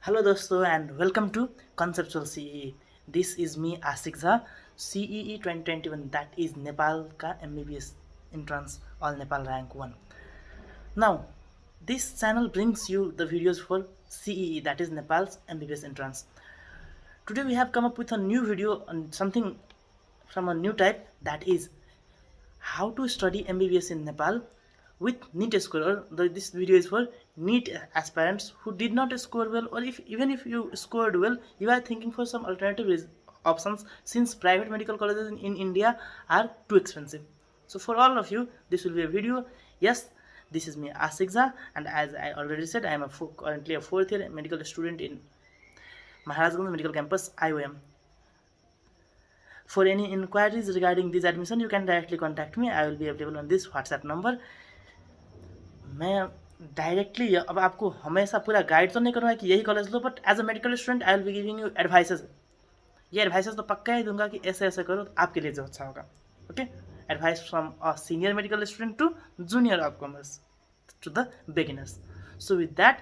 Hello dosto and welcome to Conceptual CEE. This is me Asik Jha, CEE 2021, that is Nepal ka MBBS entrance all Nepal rank 1. Now this channel brings you the videos for CEE, that is Nepal's MBBS entrance. Today we have come up with a new video on something from a new type, that is how to study MBBS in Nepal with NEET score. This video is for NEET aspirants who did not score well, or if even if you scored well, you are thinking for some alternative options since private medical colleges in India are too expensive. So for all of you, this will be a video. Yes, this is me Asik Jha, and as I already said, I am currently a fourth year medical student in Maharajganj Medical Campus IOM. For any inquiries regarding this admission, you can directly contact me. I will be available on this WhatsApp number. मैं directly अब आपको हमेशा पूरा guide तो नहीं करूँगा कि यही कॉलेज लो, but as a medical student I will be giving you advices. ये एडवाइसेस तो पक्का ही दूंगा कि ऐसे ऐसे करो तो आपके लिए जो अच्छा होगा. Okay, advice from a senior medical student to junior of commerce to the beginners. So with that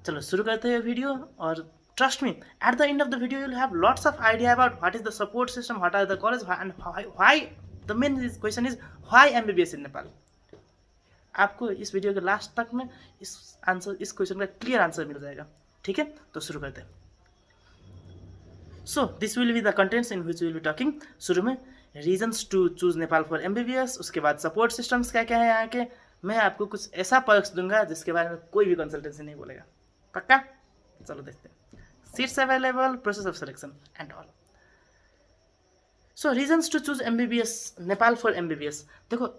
चलो शुरू करते हैं वीडियो. और trust me, at the end of the video you'll have lots of idea about what is the support system, what are the college, and why the main question is why MBBS in Nepal. आपको इस video के last तक में इस question का clear answer मिल जाएगा. ठीक है, तो शुरू करते हैं. So this will be the contents in which will be talking. शुरू में reasons to choose Nepal for MBBS, उसके बाद सपोर्ट सिस्टम्स क्या क्या है यहाँ के. मैं आपको कुछ ऐसा पर्क्स दूंगा जिसके बारे में कोई भी कंसल्टेंसी नहीं बोलेगा. पक्का? चलो देखते हैं. Seats available, process of selection and all. So reasons to choose MBBS Nepal for MBBS. देखो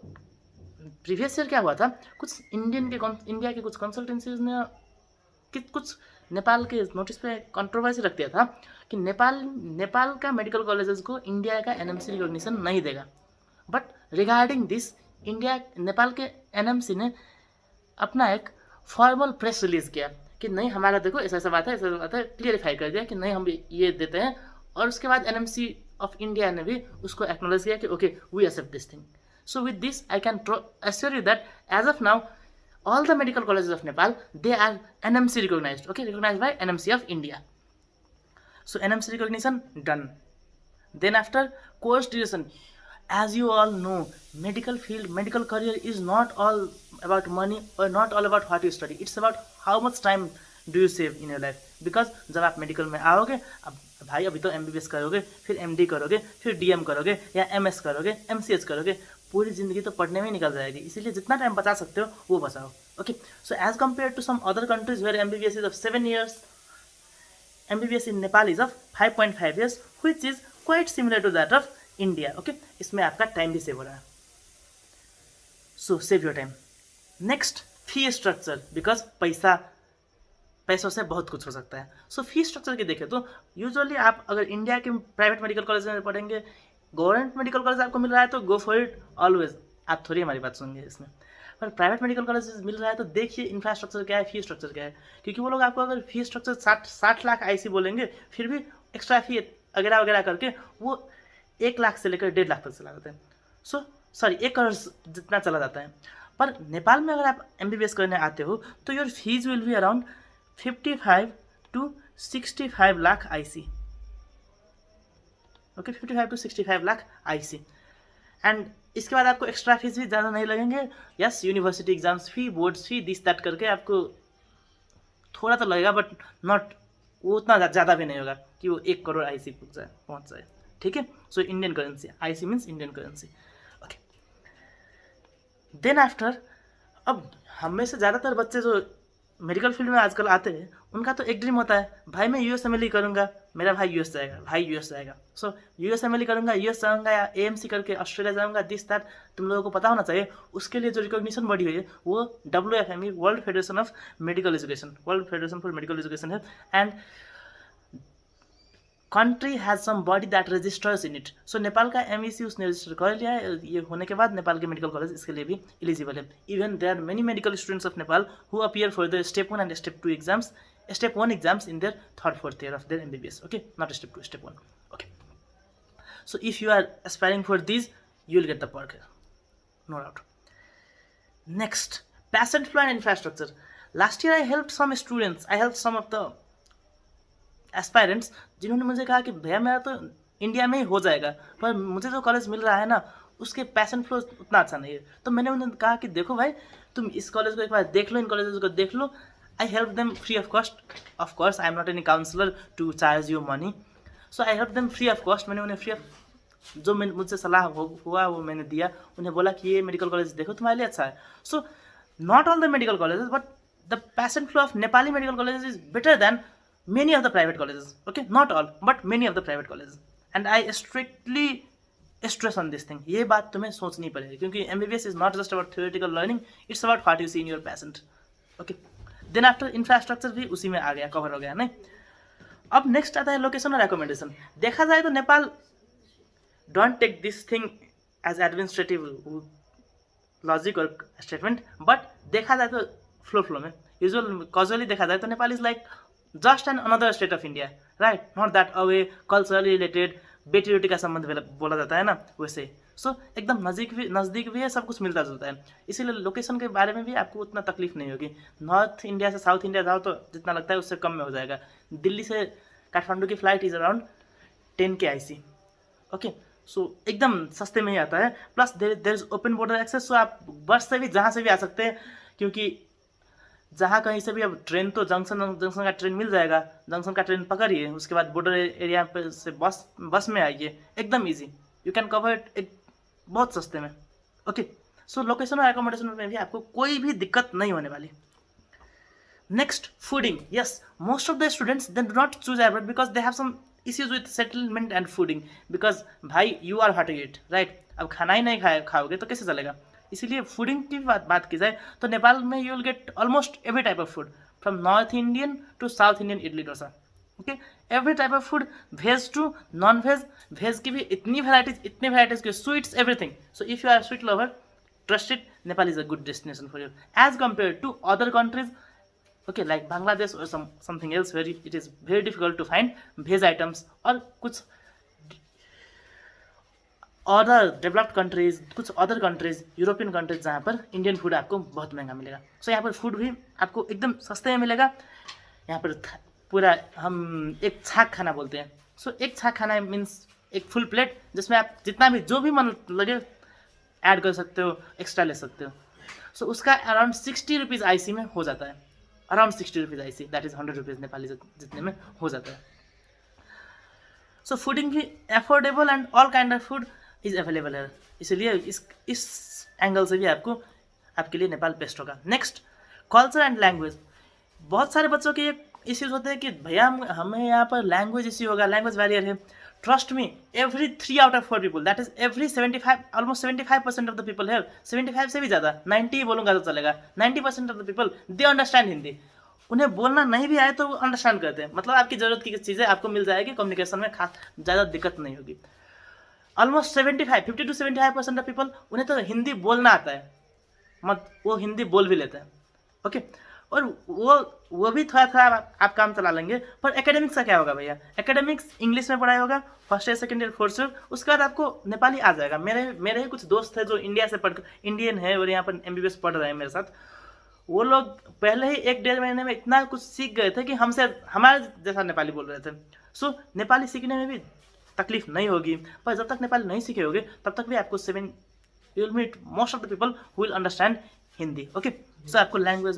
प्रीवियस ईयर क्या हुआ था, कुछ इंडिया के कुछ कंसल्टेंसीज ने कुछ नेपाल के नोटिस पे कंट्रोवर्सी रख दिया था कि नेपाल का मेडिकल कॉलेजेस को इंडिया का NMC रिकॉग्निशन नहीं देगा. बट रिगार्डिंग दिस नेपाल के NMC ने अपना एक फॉर्मल प्रेस रिलीज किया कि नहीं हमारा देखो ऐसा ऐसा बात है, क्लियरफाई कर दिया कि नहीं हम ये देते हैं. और उसके बाद NMC ऑफ इंडिया ने भी उसको एक्नोलेज किया कि okay we accept this thing. So with this I can assure you that as of now all the medical colleges of Nepal, they are NMC recognized, okay, recognized by NMC of India. So NMC recognition done. Then after course duration, as you all know, medical career is not all about money or not all about what you study. It's about how much time do you save in your life. Because जब आप medical में आओगे, अब भाई अभी तो MBBS करोगे, फिर MD करोगे, फिर DM करोगे या MS करोगे, MCH करोगे, पूरी जिंदगी तो पढ़ने में ही निकल जाएगी. इसीलिए जितना टाइम बचा सकते हो वो बचाओ. Okay, so as compare to some other countries where MBBS is of 7 years, MBBS in Nepal is of 5.5 years, which is quite similar to that of India. Okay, इसमें आपका टाइम भी सेव हो रहा है. सो save your time. Next, fee structure. Because पैसों से बहुत कुछ हो सकता है. सो फी स्ट्रक्चर की देखें तो यूजुअली आप अगर इंडिया के प्राइवेट मेडिकल कॉलेज में पढ़ेंगे, गवर्नमेंट मेडिकल कॉलेज आपको मिल रहा है तो गो फॉर इट ऑलवेज. आप थोड़ी हमारी बात सुनेंगे इसमें. पर प्राइवेट मेडिकल कॉलेज मिल रहा है तो देखिए इंफ्रास्ट्रक्चर क्या है, फी स्ट्रक्चर क्या है. क्योंकि वो लोग आपको अगर फी स्ट्रक्चर 60 लाख IC बोलेंगे, फिर भी एक्स्ट्रा फी वगैरह वगैरह करके वो 1 लाख से लेकर 1.5 लाख तक चला जाता है. सो सॉरी 1 करोड़ जितना चला जाता है. पर नेपाल में अगर आप MBBS करने आते हो तो your fees will be around 55 to 65 lakh IC. Okay, 55 to 65 lakh IC. And इसके बाद आपको एक्स्ट्रा फीस भी ज़्यादा नहीं लगेंगे. Yes, university exams fee, boards fee, this that करके आपको थोड़ा तो लगेगा, बट नॉट वो उतना ज़्यादा भी नहीं होगा कि वो 1 करोड़ IC पहुँच जाए. ठीक है, so Indian currency, IC means Indian currency. Okay, then after, अब हम में से ज़्यादातर बच्चे जो मेडिकल फील्ड में आजकल आते हैं उनका तो एक ड्रीम होता है, भाई मैं USMLE करूँगा, मेरा भाई US जाएगा. सो USMLE करूँगा, US जाऊँगा या AMC करके ऑस्ट्रेलिया जाऊँगा, दिस दैट. तुम लोगों को पता होना चाहिए उसके लिए जो रिकॉग्निशन बॉडी हुई है वो WFME, world federation of medical education, world federation for medical education है. And country has some body that registers in it. So Nepal का MEC उसने रजिस्टर कर लिया है. ये होने के बाद नेपाल के मेडिकल कॉलेज इसके लिए भी एलिजिबल है. Even there are many medical students of Nepal who appear for the step 1 and step 2 exams, step 1 exams in their 3rd 4th year of their MBBS. Okay, not step 2, step 1. Okay, so if you are aspiring for these, you will get the perk here, no doubt. Next, patient flow and infrastructure. Last year I helped some students, I helped some of the aspirants जिन्होंने मुझे कहा कि भैया मेरा तो India में ही हो जाएगा, पर मुझे जो कॉलेज मिल रहा है ना उसके पैशन फ्लो उतना अच्छा नहीं है। तो मैंने उन्हें कहा कि देखो भाई, तुम इस कॉलेज को एक बार देख लो, इन कॉलेज को देख लो। I help them free of cost. Of course I am not any counsellor to charge you money, so I help them free of cost. मैंने उन्हें फ्री ऑफ जो मैं मुझसे सलाह हुआ वो मैंने दिया। उन्हें बोला कि ये मेडिकल कॉलेज देखो, तुम्हारे लिए अच्छा है। So not all the medical colleges, but the passion flow of Nepali medical colleges is better than many of the private colleges. Okay, not all, but many of the private colleges. And I strictly stress on this thing. ये बात तुम्हें सोचनी पड़ेगी, क्योंकि MBBS is not just about theoretical learning, it's about what you see in your patient. Okay, then after infrastructure भी उसी में आ गया, कवर हो गया नहीं। अब नेक्स्ट आता है लोकेशन और एकोमोडेशन। देखा जाए तो Nepal don't take this thing as administrative logic और स्टेटमेंट, बट देखा जाए तो फ्लो में यूजुअल कॉजुअली देखा जाए तो Nepal is like just an another state of India, right? Not that away culturally related, बेटी बेटी का संबंध बोला जाता है ना, वैसे। सो एकदम नज़दीक भी है, सब कुछ मिलता जुलता है। इसीलिए लोकेशन के बारे में भी आपको उतना तकलीफ नहीं होगी। नॉर्थ इंडिया से साउथ इंडिया जाओ तो जितना लगता है उससे कम में हो जाएगा। दिल्ली से काठमांडू की फ्लाइट इज अराउंड 10 के IC। ओके, सो एकदम सस्ते में ही आता है। Plus there is open border access, so आप बस से भी जहाँ से भी आ सकते हैं, क्योंकि जहाँ कहीं से भी अब ट्रेन तो जंक्शन का ट्रेन मिल जाएगा, जंक्शन का ट्रेन पकड़िए, उसके बाद बॉर्डर एरिया पे से बस में आइए, एकदम easy, you can cover it एक बहुत सस्ते में। ओके, सो लोकेशन और एकोमोडेशन में भी आपको कोई भी दिक्कत नहीं होने वाली। Next, fooding. Yes, most of the students they do not choose abroad because they have some issues with settlement and fooding, because भाई you are hot it, right? अब खाना ही नहीं खाओगे तो कैसे चलेगा? इसीलिए फूडिंग की बात की जाए तो नेपाल में you will get almost every type of food, from north Indian to south Indian idli dosa. Okay, every type of food, veg to non veg. Veg की भी इतनी वेराइटीज की, sweets, everything. So if you are sweet lover, trust it, Nepal is a good destination for you as compare to other countries, okay, like Bangladesh or something else where it is very difficult to find veg items, और कुछ other developed countries, कुछ other countries, European countries जहाँ पर Indian food आपको बहुत महंगा मिलेगा। सो यहाँ पर फूड भी आपको एकदम सस्ते में मिलेगा। यहाँ पर पूरा हम एक छाक खाना बोलते हैं। सो एक छाक खाना मीन्स एक फुल प्लेट, जिसमें आप जितना भी जो भी मन लगे ऐड कर सकते हो, एक्स्ट्रा ले सकते हो। सो उसका अराउंड 60 रुपीज़ IC में हो जाता है, around 60 rupees IC, that is 100 rupees Nepali जितने में हो जाता है। सो फूडिंग भी affordable and all kind of food is available है, इसलिए इस एंगल से भी आपके लिए नेपाल बेस्ट होगा। Next, culture and language. बहुत सारे बच्चों के ये इश्यूज होते हैं कि भैया हमें यहाँ पर लैंग्वेज इश्यू होगा, लैंग्वेज बैरियर है। Trust me, every 3 out of 4 people, that is every 75, almost 75% of the people है, 75 से भी ज़्यादा, 90 बोलूँगा तो चलेगा, 90% of the people they understand Hindi. उन्हें बोलना नहीं भी आए तो वो अंडरस्टैंड करते हैं, मतलब आपकी ज़रूरत की चीज़ें आपको मिल जाएगी, कम्युनिकेशन में खास ज़्यादा दिक्कत नहीं होगी। ऑलमोस्ट 50 to 75% ऑफ पीपल, उन्हें तो हिंदी बोलना आता है, वो हिंदी बोल भी लेते हैं। ओके, और वो भी थोड़ा आप काम चला लेंगे। पर एकेडमिक्स का क्या होगा भैया? एकेडमिक्स इंग्लिश में पढ़ाई होगा, first year, second year, fourth year, उसके बाद आपको नेपाली आ जाएगा। मेरे ही कुछ दोस्त हैं जो इंडिया से इंडियन है और यहाँ पर MBBS पढ़ रहे हैं मेरे साथ। वो लोग पहले ही 1-1.5 महीने में इतना कुछ सीख गए थे कि हमारे जैसा नेपाली बोल रहे थे। सो नेपाली सीखने में भी तकलीफ नहीं होगी, पर जब तक नेपाली नहीं सीखे होगे तब तक भी आपको you will meet most of the people who will understand Hindi. Okay, so आपको लैंग्वेज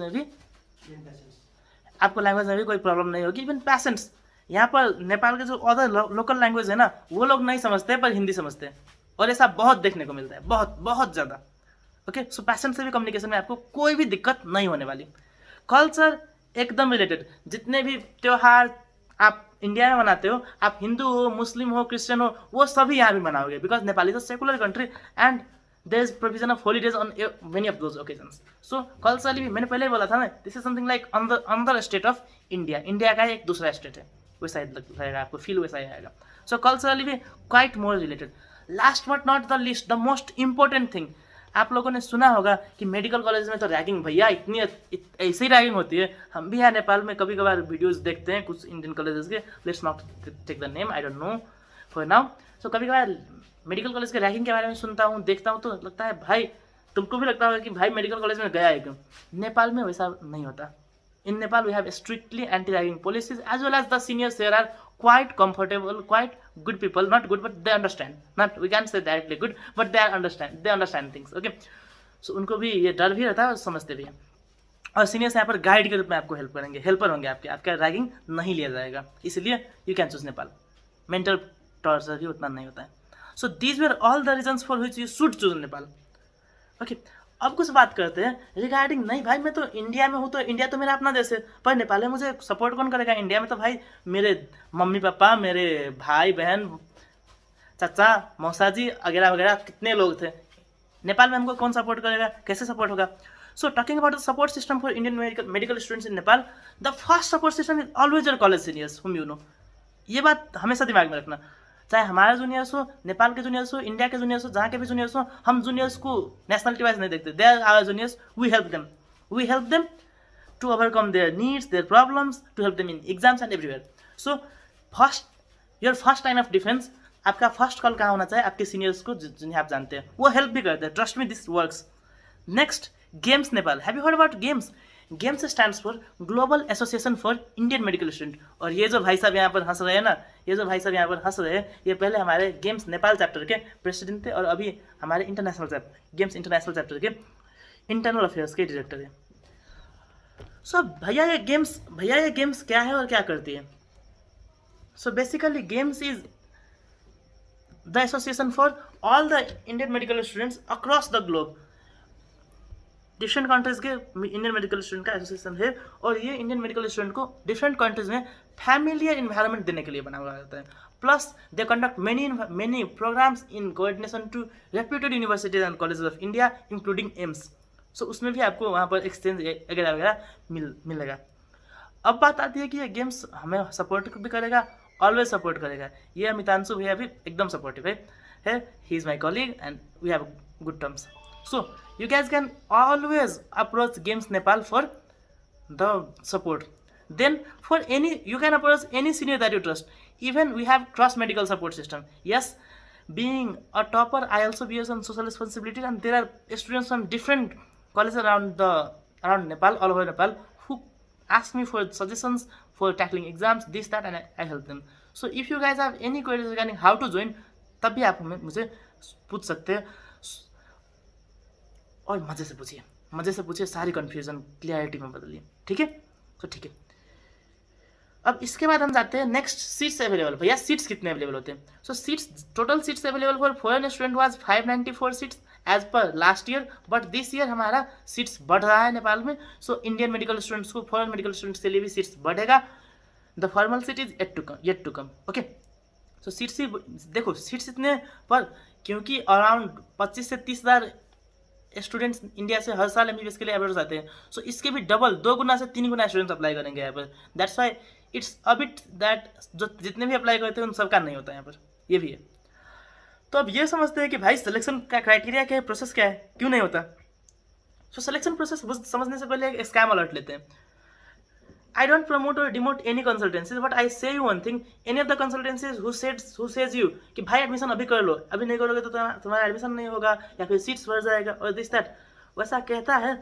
में भी कोई प्रॉब्लम नहीं होगी। इवन पैसेंट्स, यहाँ पर नेपाल के जो अदर लोकल लैंग्वेज है ना, वो लोग नहीं समझते पर हिंदी समझते हैं, और ऐसा बहुत देखने को मिलता है, बहुत बहुत ज़्यादा। ओके, सो पैसेंट से भी कम्युनिकेशन में आपको कोई भी दिक्कत नहीं होने वाली। कल्चर एकदम रिलेटेड, जितने भी त्यौहार आप इंडिया में मनाते हो, आप हिंदू हो, मुस्लिम हो, क्रिश्चियन हो, वो सभी यहाँ भी मनाओगे, because Nepal is a secular country and there is provision of holidays on many of those occasions. So culturally भी मैंने पहले ही बोला था ना, this is something like another state of India. India का एक दूसरा स्टेट है, वैसा लगेगा आपको, फील वैसा ही आएगा। सो कल्चरली भी quite more related. Last but not the list, the most important thing, आप लोगों ने सुना होगा कि मेडिकल कॉलेज में तो रैगिंग, भैया इतनी ऐसी रैगिंग होती है। हम भी यहाँ नेपाल में कभी कभार वीडियोस देखते हैं कुछ इंडियन कॉलेजेस के, let's not take the name, I don't know for now. So कभी कभार मेडिकल कॉलेज के रैगिंग के बारे में सुनता हूँ, देखता हूँ, तो लगता है भाई तुमको भी लगता होगा कि भाई मेडिकल कॉलेज में गया है क्यों। नेपाल में वैसा नहीं होता। In Nepal, we have strictly anti-ragging policies, as well as the seniors here are quite comfortable, quite good people. Not good, but they understand. Not, we can't say directly good, but they understand things. Okay, so उनको भी ये डर भी रहता है और समझते भी हैं. और सीनियर्स यहाँ पर गाइड के रूप में आपको हेल्प करेंगे, हेल्पर होंगे आपके, आपका रैगिंग नहीं लिया जाएगा, इसलिए you can choose Nepal. Mental torture भी उतना नहीं होता है. So these were all the reasons for which you should choose Nepal. Okay, अब कुछ बात करते हैं रिगार्डिंग, नहीं भाई मैं तो इंडिया में हूँ, तो इंडिया तो मेरा अपना देश है, पर नेपाल में मुझे सपोर्ट कौन करेगा? इंडिया में तो भाई मेरे मम्मी पापा, मेरे भाई बहन, चाचा मौसा जी वगैरह वगैरह कितने लोग थे. नेपाल में हमको कौन सपोर्ट करेगा? कैसे सपोर्ट होगा? So talking about the support system for Indian medical students in Nepal, the first support system is always your college seniors whom you know. ये बात हमेशा दिमाग में रखना, चाहे हमारे जूनियर्स हो, नेपाल के जूनियर्स हो, इंडिया के जूनियर्स हो, जहाँ के भी जूनियर्स हो, हम जूनियर्स को नेशनलिटी वाइज नहीं देखते. They are our juniors, we help them to overcome their needs, their problems, to help them in exams and everywhere. So your first line of defence, आपका फर्स्ट कॉल कहाँ होना चाहिए? आपके seniors को जिन्हें आप जानते हैं, वो हेल्प भी करते हैं. Trust me, this works. Next, games Nepal. Have you heard about games? Games stands for global association for Indian medical student. और ये जो भाई साहब यहाँ पर हंस रहे हैं ना, ये पहले हमारे गेम्स नेपाल चैप्टर के प्रेसिडेंट थे और अभी हमारे गेम्स इंटरनेशनल चैप्टर के इंटरनल अफेयर्स के डायरेक्टर हैं. सो भैया ये गेम्स क्या है और क्या करती है? So basically games is the association for all the Indian medical students across the globe. Different countries के इंडियन मेडिकल स्टूडेंट का एसोसिएशन है और ये इंडियन मेडिकल स्टूडेंट को डिफरेंट कंट्रीज में फैमिलियर इन्वायरमेंट देने के लिए बना हुआ रहता है. Plus they conduct many programs in coordination to reputed universities and colleges of India including AIIMS. So उसमें भी आपको वहाँ पर एक्सचेंज वगैरह वगैरह मिलेगा. अब बात आती है कि ये गेम्स हमें सपोर्ट भी करेगा, ऑलवेज सपोर्ट करेगा. ये अमितांशु भैया भी एकदम सपोर्टिव है. He is my colleague and we have good terms. So you guys can always approach Games Nepal for the support. Then you can approach any senior that you trust. Even we have cross medical support system. Yes, being a topper, I also bear some social responsibility, and there are students from different colleges around Nepal, all over Nepal, who ask me for suggestions for tackling exams, this, that, and I help them. So if you guys have any queries regarding how to join, तब भी आप मुझे पूछ सकते हैं और मज़े से पूछिए, सारी कन्फ्यूज़न क्लियरिटी में बदलिए. ठीक है, तो ठीक है. अब इसके बाद हम जाते हैं नेक्स्ट, सीट्स अवेलेबल. भैया सीट्स कितने अवेलेबल होते हैं? So total seats available for foreign student was 594 seats as per last year, but this year हमारा सीट्स बढ़ रहा है नेपाल में. सो इंडियन मेडिकल स्टूडेंट्स को, फॉरेन मेडिकल स्टूडेंट्स के लिए भी सीट्स बढ़ेगा. The formal seat is yet to come. Okay, so seats ही देखो, सीट्स इतने पर क्योंकि अराउंड 25 से 30,000 स्टूडेंट्स इंडिया से हर साल एमबीबीएस के लिए एवरेज आते हैं. सो इसके भी डबल, 2 गुना से 3 गुना स्टूडेंट्स अप्लाई करेंगे यहाँ पर. That's why it's a bit that जो जितने भी अप्लाई करते हैं उन सबका नहीं होता है यहाँ पर, ये भी है. तो अब ये समझते हैं कि भाई सिलेक्शन का क्राइटेरिया क्या है, प्रोसेस क्या है, क्यों नहीं होता. सो सिलेक्शन प्रोसेस समझने से पहले एक स्कैम अलर्ट लेते हैं. I don't promote or demote any consultancies, but I say you one thing. Any of the consultancies who says you कि भाई एडमिशन अभी कर लो, अभी नहीं करोगे तो तुम्हारा एडमिशन नहीं होगा या फिर सीट्स भर जाएगा और दिस दैट, वैसा कहता है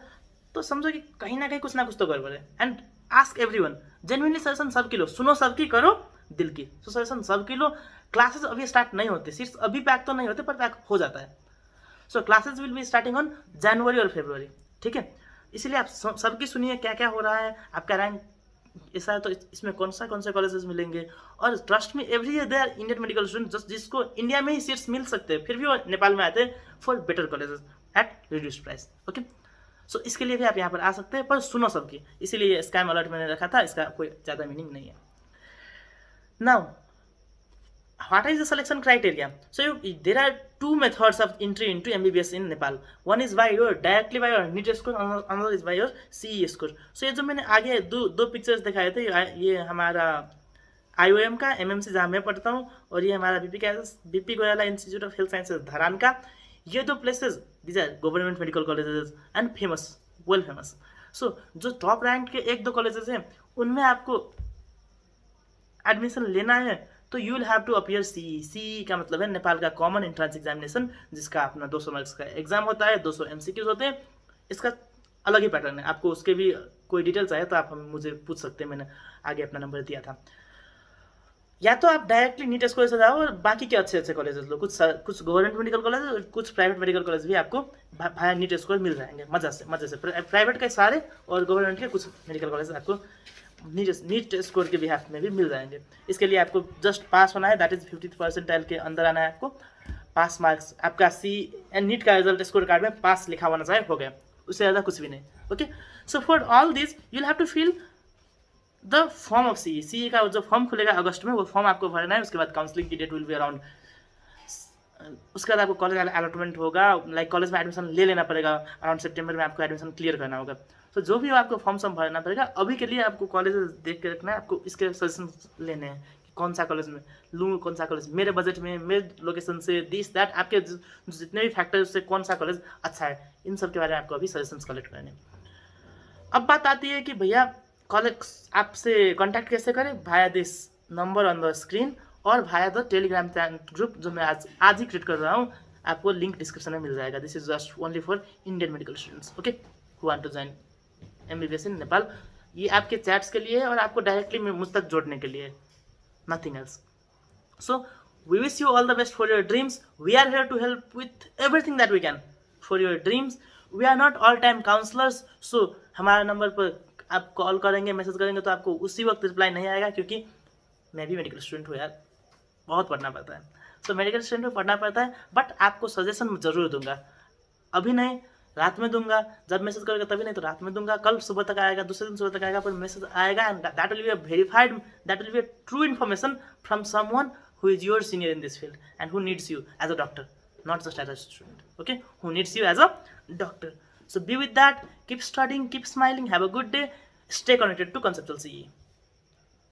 तो समझो कि कहीं ना कहीं कुछ ना कुछ तो गड़बड़ है. And ask everyone, genuinely suggestion सबकी लो, सुनो सबकी, करो दिल की. सो सजेशन सबकी लो. क्लासेस अभी स्टार्ट नहीं होते, सीट्स अभी पैक तो नहीं होते पर पैक हो जाता है. So classes will be starting on January और फरवरी. ठीक है, इसलिए आप सबकी सुनिए क्या क्या हो रहा है, आपका रैंक ऐसा है तो इसमें कौन से कॉलेजेस मिलेंगे. और ट्रस्ट में every year there Indian medical student जिसको इंडिया में ही सीट्स मिल सकते हैं, फिर भी वो नेपाल में आते हैं for better colleges at reduced price. Okay, so इसके लिए भी आप यहाँ पर आ सकते हैं, पर सुनो सबकी. इसीलिए स्कैम अलर्ट मैंने रखा था, इसका कोई ज़्यादा मीनिंग नहीं है. Now what is the selection criteria? So there are 2 methods of entry into MBBS in Nepal. One is directly by your NEET score, another is by your CE score. So ये जो मैंने आगे दो pictures दिखाए थे, ये हमारा IOM का MMC जहाँ मैं पढ़ता हूँ, और ये हमारा BP Koirala institute of health sciences Dharan का. ये 2 places, these are government medical colleges and famous, well famous. So जो टॉप रैंक के 1-2 कॉलेजेस हैं उनमें आपको एडमिशन लेना है तो you will have to appear CE का मतलब है नेपाल का कॉमन एंट्रेंस एग्जामिनेशन, जिसका अपना 200 मार्क्स का एग्जाम होता है, 200 MCQs होते हैं. इसका अलग ही पैटर्न है, आपको उसके भी कोई डिटेल चाहिए तो आप मुझे पूछ सकते हैं, मैंने आगे अपना नंबर दिया था। या तो आप डायरेक्टली नीट स्कोर से जाओ और बाकी के अच्छे अच्छे कॉलेजेस लो, कुछ गवर्नमेंट मेडिकल कॉलेज और कुछ प्राइवेट मेडिकल कॉलेज भी आपको भाया नीट स्कोर मिल जाएंगे मज़े से। प्राइवेट के सारे और गवर्नमेंट के कुछ मेडिकल कॉलेज आपको नीट स्कोर के बिहाफ में भी मिल जाएंगे। इसके लिए आपको जस्ट पास होना है, दैट इज 50% के अंदर आना है आपको। पास मार्क्स आपका नीट का रिजल्ट स्कोर कार्ड में पास लिखा होना चाहिए, हो गया, उससे ज़्यादा कुछ भी नहीं। Okay, so for all this you have to fill the form of C का जो फॉर्म खुलेगा अगस्त में, वो फॉर्म आपको भरना है। उसके बाद काउंसलिंग की डेट विल बी अराउंड, उसके बाद आपको कॉलेज अलॉटमेंट होगा, लाइक कॉलेज में एडमिशन ले लेना पड़ेगा, अराउंड सितंबर में आपको एडमिशन क्लियर करना होगा। तो जो भी आपको फॉर्म सब भरना पड़ेगा। अभी के लिए आपको कॉलेज देख के रखना है, आपको इसके सजेशन लेने हैं कि कौन सा कॉलेज में लूँ, कौन सा कॉलेज मेरे बजट में, मेरे लोकेशन से, दिस दैट, आपके जितने भी फैक्टर से कौन सा कॉलेज अच्छा है, इन सब के बारे में आपको अभी सजेशंस कलेक्ट करने हैं। अब बात आती है कि भैया कॉलेज आपसे कॉन्टैक्ट कैसे करें, via this number on the screen और भाया द टेलीग्राम ग्रुप जो मैं आज ही क्रिएट कर रहा हूँ, आपको लिंक डिस्क्रिप्शन में मिल जाएगा। This is just only for Indian medical students, okay, who want to join MBBS in Nepal. ये आपके चैट्स के लिए है और आपको डायरेक्टली मुझ तक जोड़ने के लिए, nothing else. So we wish you all the best for your dreams. We are here to help with everything that we can for your dreams. We are not all time counsellors, so हमारा number पर आप call करेंगे, message करेंगे तो आपको उसी वक्त reply नहीं आएगा, क्योंकि मैं भी मेडिकल स्टूडेंट हूँ यार, बहुत पढ़ना पड़ता है। सो मेडिकल स्टूडेंट में पढ़ना पड़ता है, बट आपको सजेशन ज़रूर दूंगा, अभी नहीं, रात में दूंगा। जब मैसेज करेगा तभी नहीं तो रात में दूंगा, कल सुबह तक आएगा, दूसरे दिन सुबह तक आएगा, पर मैसेज आएगा, and that will be a verified, that will be a true information from someone who is your senior in this field and who needs you as a doctor, not just as a student, okay, who needs you as a doctor. So be with that, keep studying, keep smiling, have a good day, stay connected to Conceptual CE.